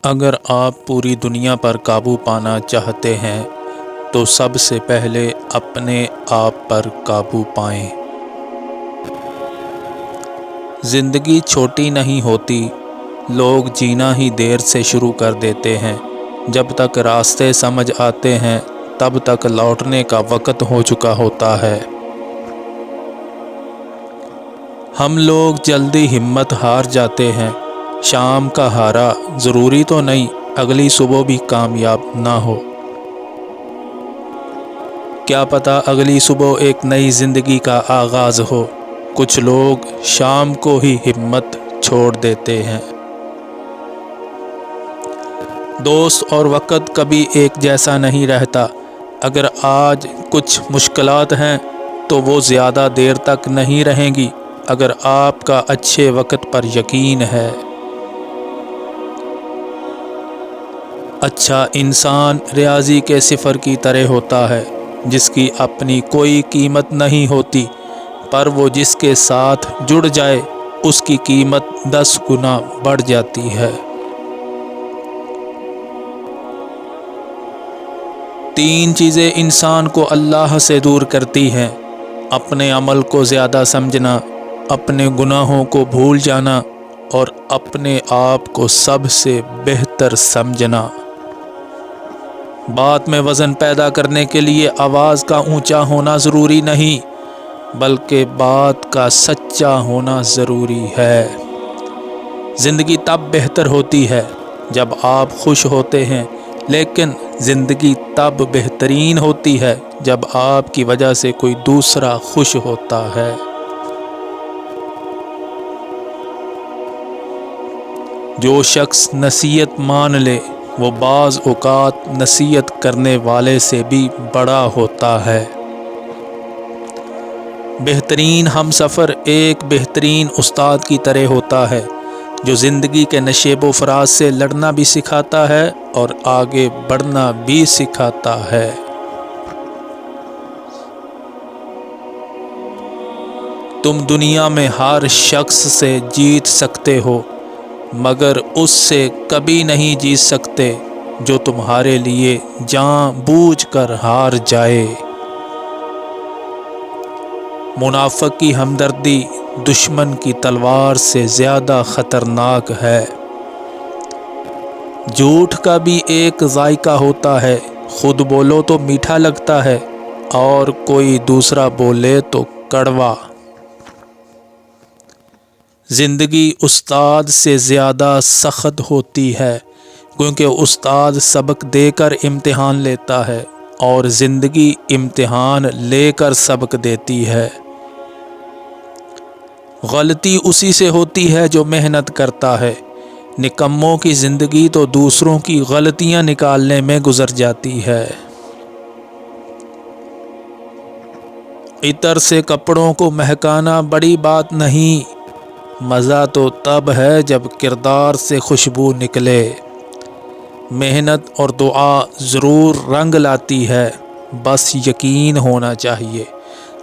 اگر آپ پوری دنیا پر قابو پانا چاہتے ہیں تو سب سے پہلے اپنے آپ پر قابو پائیں۔ زندگی چھوٹی نہیں ہوتی، لوگ جینا ہی دیر سے شروع کر دیتے ہیں۔ جب تک راستے سمجھ آتے ہیں تب تک لوٹنے کا وقت ہو چکا ہوتا ہے۔ ہم لوگ جلدی ہمت ہار جاتے ہیں۔ شام کا ہارا ضروری تو نہیں اگلی صبح بھی کامیاب نہ ہو۔ کیا پتہ اگلی صبح ایک نئی زندگی کا آغاز ہو۔ کچھ لوگ شام کو ہی ہمت چھوڑ دیتے ہیں۔ دوست اور وقت کبھی ایک جیسا نہیں رہتا۔ اگر آج کچھ مشکلات ہیں تو وہ زیادہ دیر تک نہیں رہیں گی اگر آپ کا اچھے وقت پر یقین ہے۔ اچھا انسان ریاضی کے صفر کی طرح ہوتا ہے جس کی اپنی کوئی قیمت نہیں ہوتی، پر وہ جس کے ساتھ جڑ جائے اس کی قیمت 10 گنا بڑھ جاتی ہے۔ 3 چیزیں انسان کو اللہ سے دور کرتی ہیں: اپنے عمل کو زیادہ سمجھنا، اپنے گناہوں کو بھول جانا اور اپنے آپ کو سب سے بہتر سمجھنا۔ بات میں وزن پیدا کرنے کے لیے آواز کا اونچا ہونا ضروری نہیں، بلکہ بات کا سچا ہونا ضروری ہے۔ زندگی تب بہتر ہوتی ہے جب آپ خوش ہوتے ہیں، لیکن زندگی تب بہترین ہوتی ہے جب آپ کی وجہ سے کوئی دوسرا خوش ہوتا ہے۔ جو شخص نصیحت مان لے وہ بعض اوقات نصیحت کرنے والے سے بھی بڑا ہوتا ہے۔ بہترین ہمسفر ایک بہترین استاد کی طرح ہوتا ہے جو زندگی کے نشیب و فراز سے لڑنا بھی سکھاتا ہے اور آگے بڑھنا بھی سکھاتا ہے۔ تم دنیا میں ہر شخص سے جیت سکتے ہو، مگر اس سے کبھی نہیں جیت سکتے جو تمہارے لیے جان بوجھ کر ہار جائے۔ منافق کی ہمدردی دشمن کی تلوار سے زیادہ خطرناک ہے۔ جھوٹ کا بھی ایک ذائقہ ہوتا ہے، خود بولو تو میٹھا لگتا ہے اور کوئی دوسرا بولے تو کڑوا۔ زندگی استاد سے زیادہ سخت ہوتی ہے کیونکہ استاد سبق دے کر امتحان لیتا ہے اور زندگی امتحان لے کر سبق دیتی ہے۔ غلطی اسی سے ہوتی ہے جو محنت کرتا ہے۔ نکموں کی زندگی تو دوسروں کی غلطیاں نکالنے میں گزر جاتی ہے۔ عطر سے کپڑوں کو مہکانا بڑی بات نہیں، مزہ تو تب ہے جب کردار سے خوشبو نکلے۔ محنت اور دعا ضرور رنگ لاتی ہے، بس یقین ہونا چاہیے۔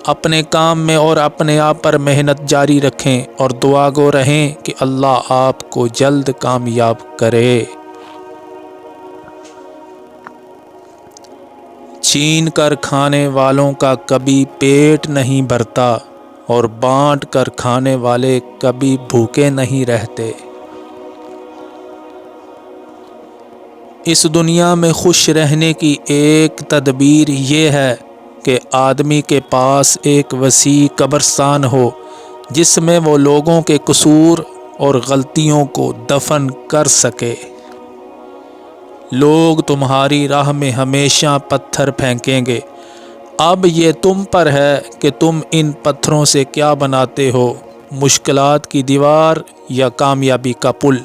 اپنے کام میں اور اپنے آپ پر محنت جاری رکھیں اور دعا گو رہیں کہ اللہ آپ کو جلد کامیاب کرے۔ چھین کر کھانے والوں کا کبھی پیٹ نہیں بھرتا اور بانٹ کر کھانے والے کبھی بھوکے نہیں رہتے۔ اس دنیا میں خوش رہنے کی ایک تدبیر یہ ہے کہ آدمی کے پاس ایک وسیع قبرستان ہو جس میں وہ لوگوں کے قصور اور غلطیوں کو دفن کر سکے۔ لوگ تمہاری راہ میں ہمیشہ پتھر پھینکیں گے، اب یہ تم پر ہے کہ تم ان پتھروں سے کیا بناتے ہو، مشکلات کی دیوار یا کامیابی کا پل۔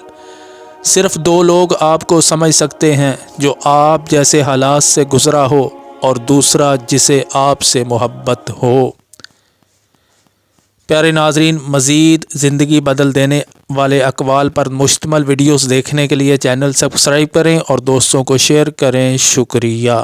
صرف 2 لوگ آپ کو سمجھ سکتے ہیں، جو آپ جیسے حالات سے گزرا ہو اور دوسرا جسے آپ سے محبت ہو۔ پیارے ناظرین، مزید زندگی بدل دینے والے اقوال پر مشتمل ویڈیوز دیکھنے کے لیے چینل سبسکرائب کریں اور دوستوں کو شیئر کریں۔ شکریہ۔